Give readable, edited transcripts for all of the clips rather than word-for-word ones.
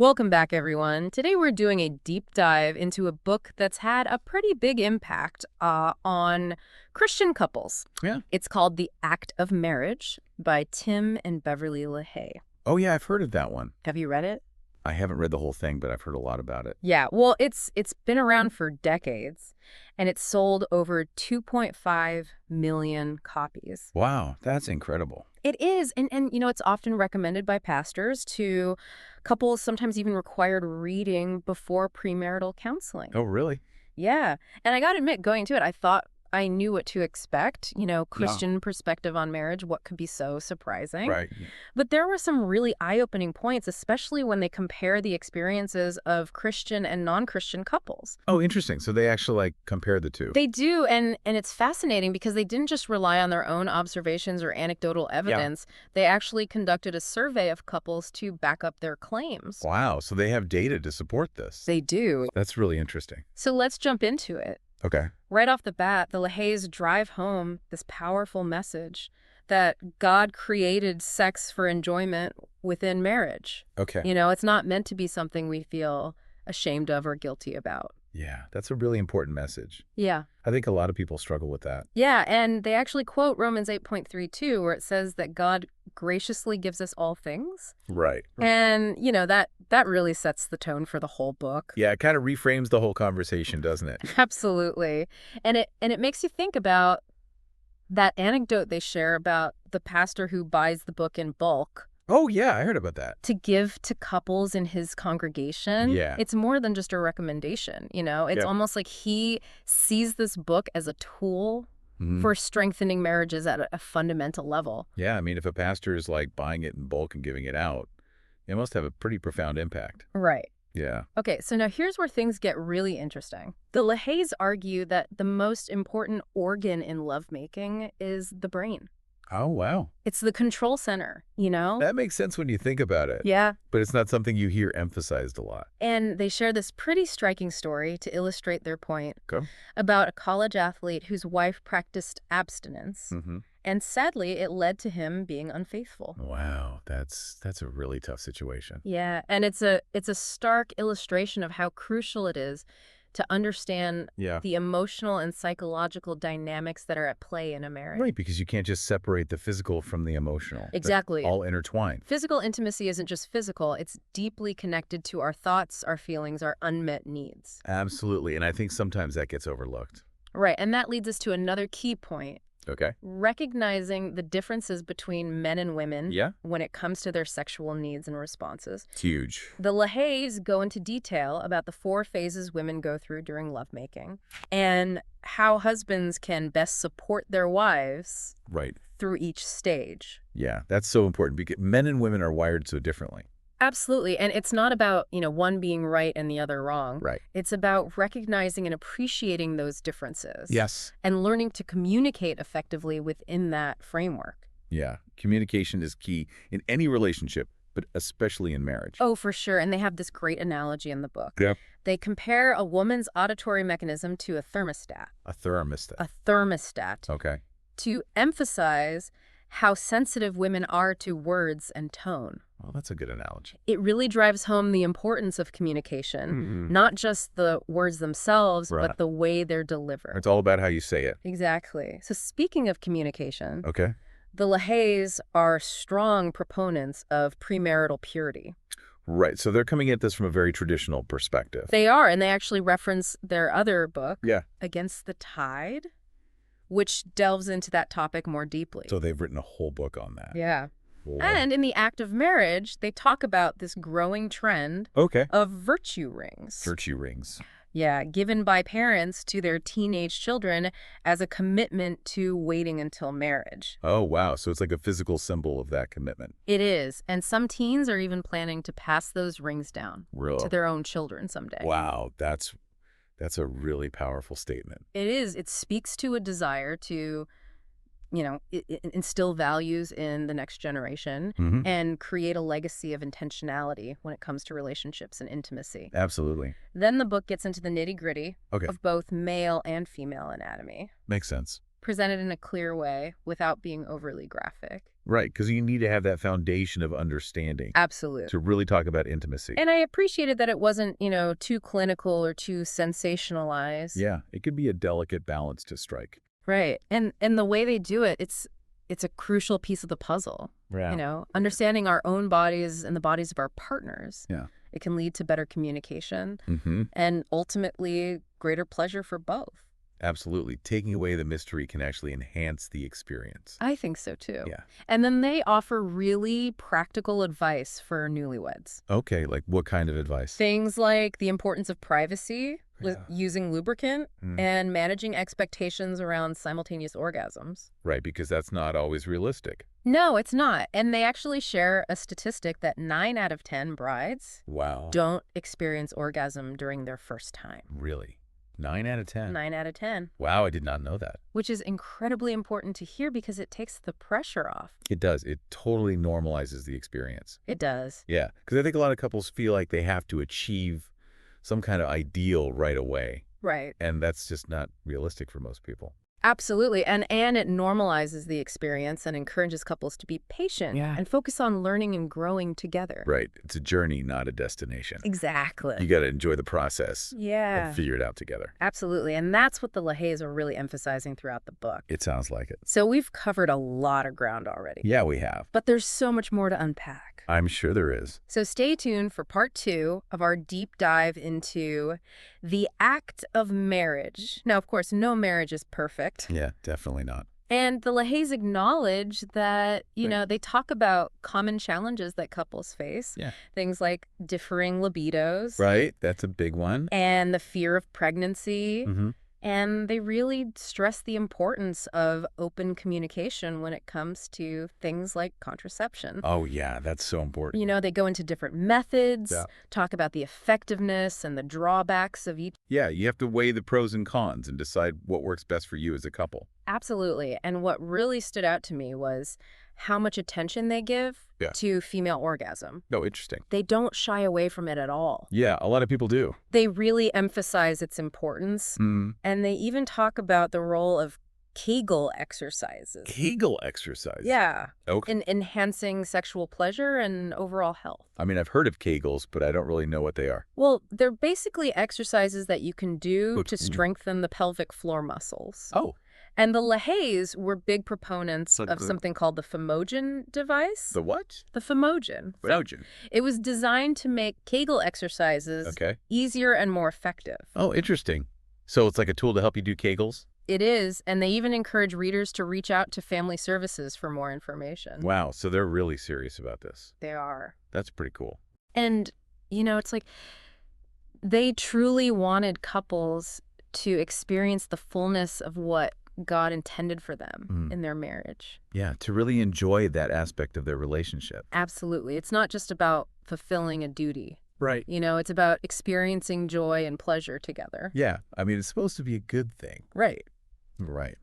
Welcome back, everyone. Today we're doing a deep dive into a book that's had a pretty big impact on Christian couples. Yeah. It's called The Act of Marriage by Tim and Beverly LaHaye. Oh, yeah, I've heard of that one. Have you read it? I haven't read the whole thing, but I've heard a lot about it. Yeah, well, it's been around for decades, and it's sold over 2.5 million copies. Wow, that's incredible. It is, and it's often recommended by pastors to couples, sometimes even required reading before premarital counseling. Oh, really? Yeah, and I gotta admit, going to it, I thought I knew what to expect, Christian perspective on marriage, what could be so surprising. Right. But there were some really eye-opening points, especially when they compare the experiences of Christian and non-Christian couples. Oh, interesting. So they actually, compare the two. They do, and it's fascinating because they didn't just rely on their own observations or anecdotal evidence. They actually conducted a survey of couples to back up their claims. Wow, so they have data to support this. They do. That's really interesting. So let's jump into it. Okay. Right off the bat, the LaHayes drive home this powerful message that God created sex for enjoyment within marriage. Okay. It's not meant to be something we feel ashamed of or guilty about. Yeah, that's a really important message. Yeah. I think a lot of people struggle with that. Yeah, and they actually quote Romans 8.32, where it says that God graciously gives us all things. Right. And, that really sets the tone for the whole book. Yeah, it kind of reframes the whole conversation, doesn't it? Absolutely. And it makes you think about that anecdote they share about the pastor who buys the book in bulk Oh, yeah, I heard about that. to give to couples in his congregation. Yeah. It's more than just a recommendation, It's almost like he sees this book as a tool for strengthening marriages at a fundamental level. Yeah, I mean, if a pastor is buying it in bulk and giving it out, it must have a pretty profound impact. Right. Yeah. Okay, so now here's where things get really interesting. The LaHayes argue that the most important organ in lovemaking is the brain. Oh, wow. It's the control center, That makes sense when you think about it. Yeah. But it's not something you hear emphasized a lot. And they share this pretty striking story to illustrate their point Okay. about a college athlete whose wife practiced abstinence. Mm-hmm. And sadly, it led to him being unfaithful. Wow, that's a really tough situation. Yeah, and it's a stark illustration of how crucial it is to understand Yeah. the emotional and psychological dynamics that are at play in a marriage. Right, because you can't just separate the physical from the emotional. They're Exactly. all intertwined. Physical intimacy isn't just physical, it's deeply connected to our thoughts, our feelings, our unmet needs. Absolutely, and I think sometimes that gets overlooked. Right, and that leads us to another key point. Okay. Recognizing the differences between men and women Yeah. when it comes to their sexual needs and responses. It's huge. The LaHayes go into detail about the 4 phases women go through during lovemaking and how husbands can best support their wives Right. through each stage. Yeah, that's so important because men and women are wired so differently. Absolutely. And it's not about, one being right and the other wrong. Right. It's about recognizing and appreciating those differences. Yes. And learning to communicate effectively within that framework. Yeah. Communication is key in any relationship, but especially in marriage. Oh, for sure. And they have this great analogy in the book. Yep. They compare a woman's auditory mechanism to a thermostat. A thermostat. A thermostat. Okay. To emphasize how sensitive women are to words and tone. Well, that's a good analogy. It really drives home the importance of communication, not just the words themselves, Right. but the way they're delivered. It's all about how you say it. Exactly. So speaking of communication, Okay. the LaHayes are strong proponents of premarital purity. Right. So they're coming at this from a very traditional perspective. They are, and they actually reference their other book, Yeah. Against the Tide, which delves into that topic more deeply. So they've written a whole book on that. Yeah. Wow. And in the act of marriage, they talk about this growing trend Okay. of virtue rings. Virtue rings. Yeah, given by parents to their teenage children as a commitment to waiting until marriage. Oh, wow. So it's like a physical symbol of that commitment. It is. And some teens are even planning to pass those rings down Real. to their own children someday. Wow. That's a really powerful statement. It is. It speaks to a desire to, instill values in the next generation Mm-hmm. and create a legacy of intentionality when it comes to relationships and intimacy. Absolutely. Then the book gets into the nitty-gritty Okay. of both male and female anatomy, Makes sense. presented in a clear way without being overly graphic. Right, because you need to have that foundation of understanding Absolutely. to really talk about intimacy. And I appreciated that it wasn't, too clinical or too sensationalized. Yeah, it could be a delicate balance to strike. Right. And the way they do it, it's a crucial piece of the puzzle. Yeah. Understanding our own bodies and the bodies of our partners. Yeah. It can lead to better communication Mm-hmm. and ultimately greater pleasure for both. Absolutely. Taking away the mystery can actually enhance the experience. I think so too. Yeah. And then they offer really practical advice for newlyweds. Okay, like what kind of advice? Things like the importance of privacy, Yeah. using lubricant, Mm. and managing expectations around simultaneous orgasms. Right, because that's not always realistic. No, it's not. And they actually share a statistic that 9 out of 10 brides Wow. don't experience orgasm during their first time. Really? 9 out of 10? 9 out of 10, Wow, I did not know that. which is incredibly important to hear because it takes the pressure off. It does. It totally normalizes the experience. It does. Yeah, because I think a lot of couples feel like they have to achieve some kind of ideal right away, Right. and that's just not realistic for most people. Absolutely. And it normalizes the experience and encourages couples to be patient and focus on learning and growing together. Right. It's a journey, not a destination. Exactly. You got to enjoy the process Yeah. and figure it out together. Absolutely. And that's what the LaHayes are really emphasizing throughout the book. It sounds like it. So we've covered a lot of ground already. Yeah, we have. But there's so much more to unpack. I'm sure there is. So stay tuned for part 2 of our deep dive into the act of marriage. Now, of course, no marriage is perfect. Yeah, definitely not. And the LaHayes acknowledge that, they talk about common challenges that couples face. Yeah. Things like differing libidos. Right? That's a big one. And the fear of pregnancy. Mm-hmm. And they really stress the importance of open communication when it comes to things like contraception. Oh, yeah, that's so important. They go into different methods, Yeah. talk about the effectiveness and the drawbacks of each. Yeah, you have to weigh the pros and cons and decide what works best for you as a couple. Absolutely. And what really stood out to me was how much attention they give to female orgasm. Oh, interesting. They don't shy away from it at all. Yeah, a lot of people do. They really emphasize its importance. Mm. And they even talk about the role of Kegel exercises. Kegel exercise. Yeah. Okay. In enhancing sexual pleasure and overall health. I mean, I've heard of Kegels, but I don't really know what they are. Well, they're basically exercises that you can do to Mhm. strengthen the pelvic floor muscles. Oh. And the LaHayes were big proponents So of the- something called the Femogen device. The what? The Femogen. Femogen. It was designed to make Kegel exercises Okay. easier and more effective. Oh, interesting. So it's like a tool to help you do Kegels? It is, and they even encourage readers to reach out to family services for more information. Wow, so they're really serious about this. They are. That's pretty cool. And, it's like they truly wanted couples to experience the fullness of what God intended for them in their marriage. Yeah, to really enjoy that aspect of their relationship. Absolutely. It's not just about fulfilling a duty. Right. It's about experiencing joy and pleasure together. Yeah, I mean, it's supposed to be a good thing. Right. Right.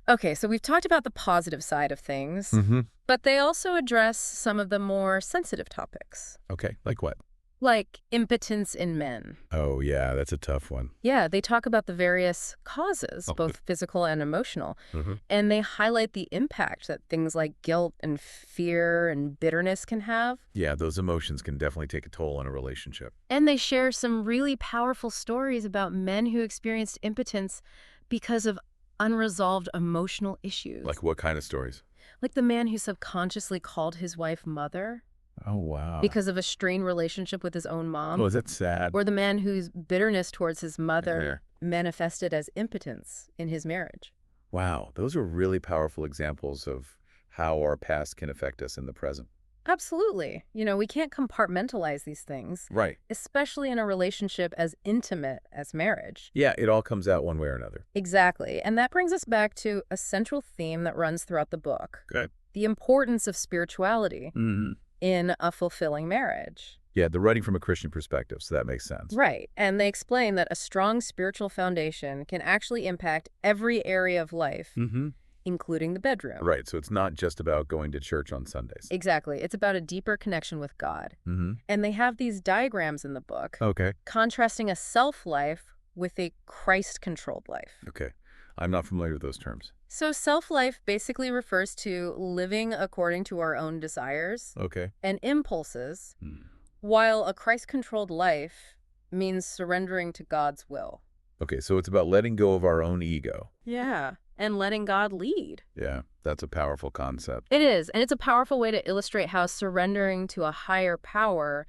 Okay, so we've talked about the positive side of things, Mm-hmm. but they also address some of the more sensitive topics, Okay, like what? like impotence in men. Oh, yeah, that's a tough one. Yeah, they talk about the various causes, Oh. both physical and emotional, Mm-hmm. and they highlight the impact that things like guilt and fear and bitterness can have. Yeah, those emotions can definitely take a toll on a relationship. And they share some really powerful stories about men who experienced impotence because of unresolved emotional issues. Like what kind of stories? Like the man who subconsciously called his wife mother Oh, wow. because of a strained relationship with his own mom. Oh, is that sad? Or the man whose bitterness towards his mother Yeah. manifested as impotence in his marriage. Wow, those are really powerful examples of how our past can affect us in the present. Absolutely. We can't compartmentalize these things, Right. especially in a relationship as intimate as marriage. Yeah, it all comes out one way or another. Exactly. And that brings us back to a central theme that runs throughout the book. Good. The importance of spirituality Mm-hmm. in a fulfilling marriage. Yeah, they're writing from a Christian perspective, so that makes sense. Right. And they explain that a strong spiritual foundation can actually impact every area of life, Mm-hmm. including the bedroom. Right, so it's not just about going to church on Sundays. Exactly. It's about a deeper connection with God. Mm-hmm. And they have these diagrams in the book Okay. contrasting a self-life with a Christ-controlled life. Okay. I'm not familiar with those terms. So self-life basically refers to living according to our own desires Okay. and impulses, Hmm. while a Christ-controlled life means surrendering to God's will. Okay, so it's about letting go of our own ego. Yeah. And letting God lead. Yeah, that's a powerful concept. It is, and it's a powerful way to illustrate how surrendering to a higher power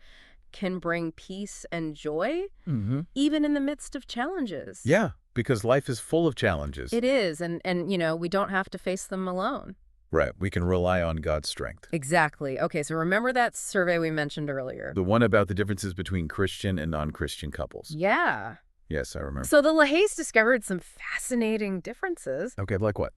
can bring peace and joy, Mm-hmm. even in the midst of challenges. Yeah, because life is full of challenges. It is, and we don't have to face them alone. Right, we can rely on God's strength. Exactly. Okay, so remember that survey we mentioned earlier? The one about the differences between Christian and non-Christian couples. Yeah. Yes, I remember. So the LaHaye's discovered some fascinating differences. Okay, like what?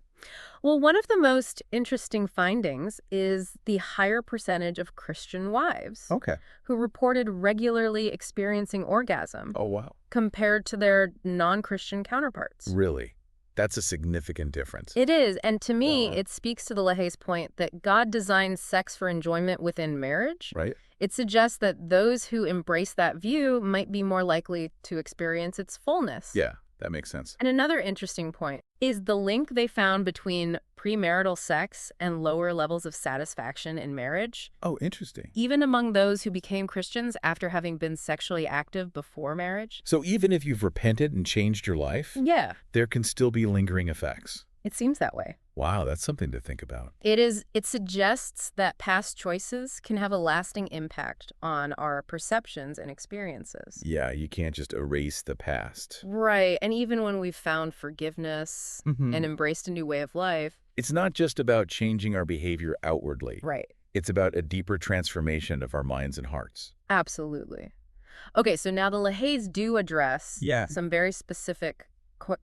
Well, one of the most interesting findings is the higher percentage of Christian wives Okay. who reported regularly experiencing orgasm Oh, wow. compared to their non-Christian counterparts. Really? That's a significant difference. It is, and to me, Wow. it speaks to the LaHaye's point that God designed sex for enjoyment within marriage. Right? It suggests that those who embrace that view might be more likely to experience its fullness. Yeah, that makes sense. And another interesting point is the link they found between premarital sex and lower levels of satisfaction in marriage, Oh, interesting. even among those who became Christians after having been sexually active before marriage. So even if you've repented and changed your life, Yeah, there can still be lingering effects. it seems that way. Wow, that's something to think about. It suggests that past choices can have a lasting impact on our perceptions and experiences. Yeah, you can't just erase the past. Right, and even when we've found forgiveness Mhm. and embraced a new way of life. It's not just about changing our behavior outwardly. Right. It's about a deeper transformation of our minds and hearts. Absolutely. Okay, so now the LaHaye's do address Yeah. some very specific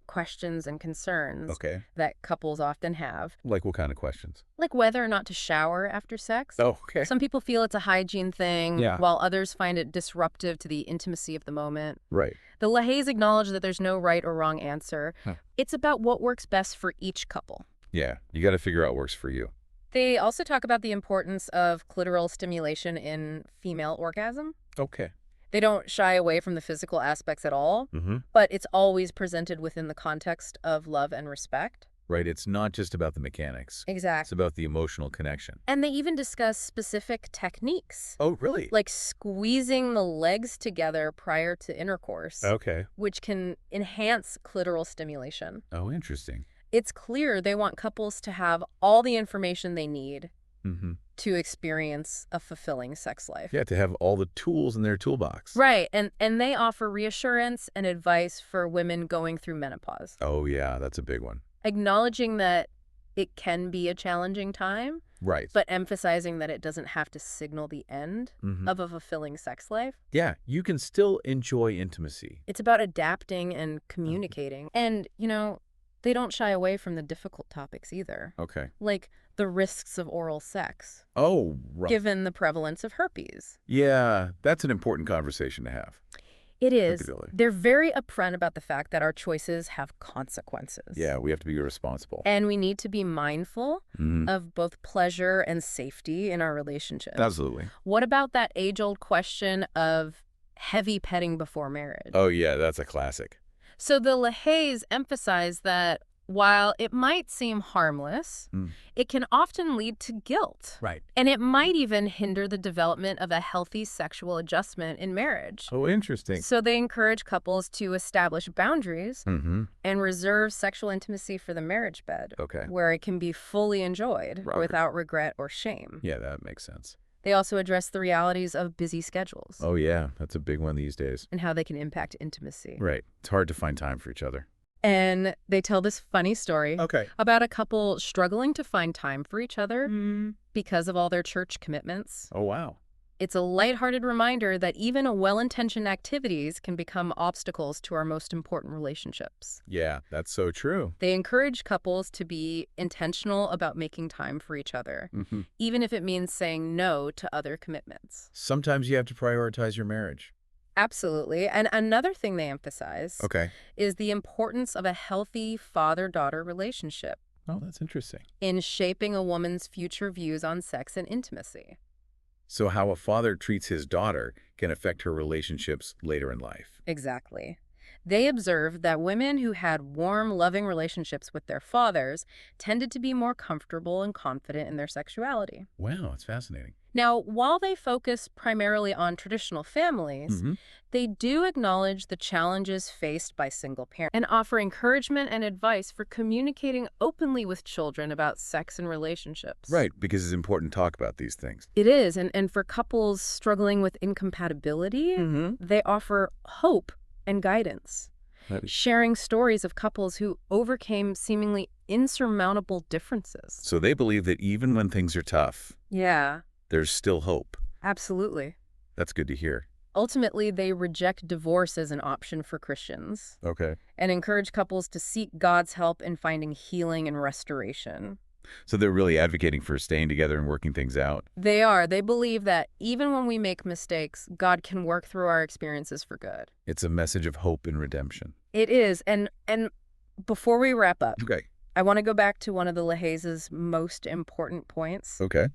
questions and concerns Okay. that couples often have, Like what kind of questions? like whether or not to shower after sex. Oh, okay. Some people feel it's a hygiene thing, Yeah. while others find it disruptive to the intimacy of the moment. Right. The LaHaye's acknowledge that there's no right or wrong answer. Huh. It's about what works best for each couple. Yeah, you got to figure out what works for you. They also talk about the importance of clitoral stimulation in female orgasm. Okay. They don't shy away from the physical aspects at all, Mm-hmm. but it's always presented within the context of love and respect. Right, it's not just about the mechanics. It's Exactly. about the emotional connection. And they even discuss specific techniques, Oh, really? like squeezing the legs together prior to intercourse, Okay. which can enhance clitoral stimulation. Oh, interesting. It's clear they want couples to have all the information they need Mm-hmm. to experience a fulfilling sex life. Yeah, to have all the tools in their toolbox. Right, and they offer reassurance and advice for women going through menopause, Oh, yeah, that's a big one. acknowledging that it can be a challenging time, Right. but emphasizing that it doesn't have to signal the end Mhm. of a fulfilling sex life. Yeah, you can still enjoy intimacy. It's about adapting and communicating. And, they don't shy away from the difficult topics either, Okay. like the risks of oral sex, Oh, right. given the prevalence of herpes. Yeah, that's an important conversation to have. It is. Particularly. They're very upfront about the fact that our choices have consequences. Yeah, we have to be responsible. And we need to be mindful Mhm. of both pleasure and safety in our relationships. Absolutely. What about that age-old question of heavy petting before marriage? Oh, yeah, that's a classic. So the LaHaye's emphasize that while it might seem harmless, Mm. it can often lead to guilt. Right. And it might even hinder the development of a healthy sexual adjustment in marriage. Oh, interesting. So they encourage couples to establish boundaries Mm-hmm. and reserve sexual intimacy for the marriage bed, Okay. where it can be fully enjoyed Robert. without regret or shame. Yeah, that makes sense. They also address the realities of busy schedules Oh, yeah, that's a big one these days. and how they can impact intimacy. Right. It's hard to find time for each other. And they tell this funny story Okay. about a couple struggling to find time for each other because of all their church commitments. Oh, wow. It's a lighthearted reminder that even well-intentioned activities can become obstacles to our most important relationships. Yeah, that's so true. They encourage couples to be intentional about making time for each other, Mm-hmm. even if it means saying no to other commitments. Sometimes you have to prioritize your marriage. Absolutely. And another thing they emphasize Okay. is the importance of a healthy father-daughter relationship Oh, that's interesting. in shaping a woman's future views on sex and intimacy. So how a father treats his daughter can affect her relationships later in life. Exactly. They observed that women who had warm, loving relationships with their fathers tended to be more comfortable and confident in their sexuality. Wow, it's fascinating. Now, while they focus primarily on traditional families, Mm-hmm. they do acknowledge the challenges faced by single parents and offer encouragement and advice for communicating openly with children about sex and relationships. Right, because it's important to talk about these things. It is, and for couples struggling with incompatibility, Mm-hmm. they offer hope and guidance, sharing stories of couples who overcame seemingly insurmountable differences. So they believe that even when things are tough, Yeah, there's still hope. absolutely. That's good to hear. Ultimately, they reject divorce as an option for Christians Okay. and encourage couples to seek God's help in finding healing and restoration. So they're really advocating for staying together and working things out. They are. They believe that even when we make mistakes, God can work through our experiences for good. It's a message of hope and redemption. It is. And before we wrap up, Okay. I want to go back to one of the LaHaye's most important points. Okay.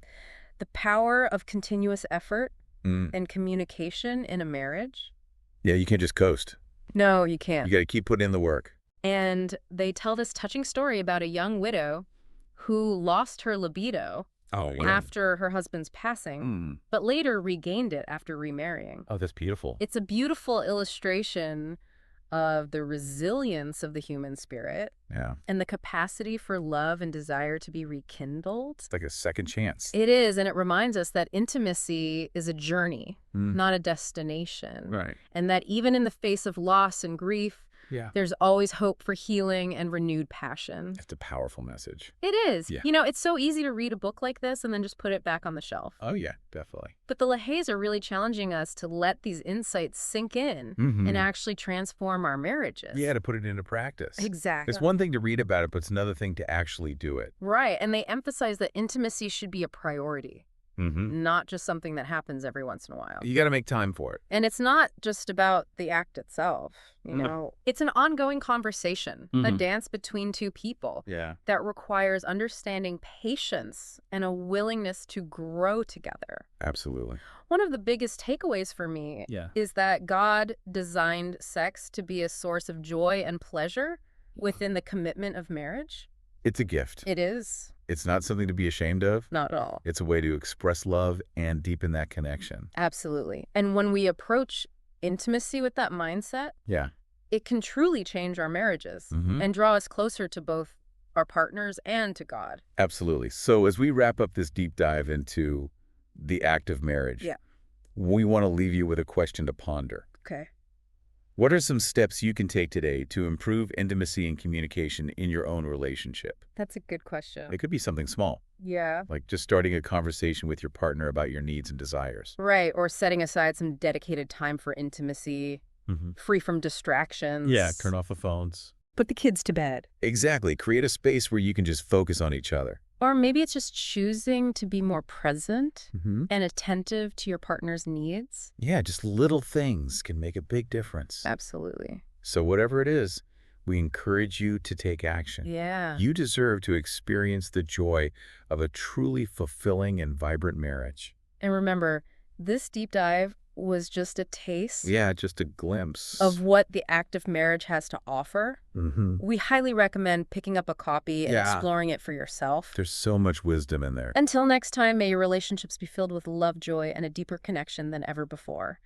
The power of continuous effort Mm. and communication in a marriage. Yeah, you can't just coast. No, you You can't. got to keep putting in the work. And they tell this touching story about a young widow who lost her libido Oh, after her husband's passing, Mm. but later regained it after remarrying. Oh, that's beautiful. It's a beautiful illustration of the resilience of the human spirit Yeah. and the capacity for love and desire to be rekindled. It's like a second chance. It is, and it reminds us that intimacy is a journey, Mm. not a destination. Right. And that even in the face of loss and grief, Yeah. there's always hope for healing and renewed passion. It's a powerful message. It is. Yeah. You know, it's so easy to read a book like this and then just put it back on the shelf. Oh, yeah, definitely. But the LaHaye's are really challenging us to let these insights sink in Mm-hmm. and actually transform our marriages. Yeah, to put it into practice. Exactly. It's one thing to read about it, but it's another thing to actually do it. Right. And they emphasize that intimacy should be a priority, Mm-hmm. not just something that happens every once in a while. You got to make time for it. And it's not just about the act itself, you No. know. It's an ongoing conversation, a Mhm. dance between two people Yeah. that requires understanding, patience, and a willingness to grow together. Absolutely. One of the biggest takeaways for me is that God designed sex to be a source of joy and pleasure within the commitment of marriage. It's a gift. It is. It's not something to be ashamed of. Not at all. It's a way to express love and deepen that connection. Absolutely. And when we approach intimacy with that mindset, Yeah. it can truly change our marriages Mhm. and draw us closer to both our partners and to God. Absolutely. So as we wrap up this deep dive into the act of marriage, Yeah. we want to leave you with a question to ponder. Okay. What are some steps you can take today to improve intimacy and communication in your own relationship? That's a good question. It could be something small, Yeah. like just starting a conversation with your partner about your needs and desires. Right. Or setting aside some dedicated time for intimacy, Mm-hmm. free from distractions. Yeah, turn off the phones. Put the kids to bed. Exactly. Create a space where you can just focus on each other. Or maybe it's just choosing to be more present Mm-hmm. and attentive to your partner's needs. Yeah, just little things can make a big difference. Absolutely. So whatever it is, we encourage you to take action. Yeah. You deserve to experience the joy of a truly fulfilling and vibrant marriage. And remember, this deep dive was just a taste Yeah, just a glimpse. of what the act of marriage has to offer. Mm-hmm. We highly recommend picking up a copy and Yeah. exploring it for yourself. There's so much wisdom in there. Until next time, may your relationships be filled with love, joy, and a deeper connection than ever before.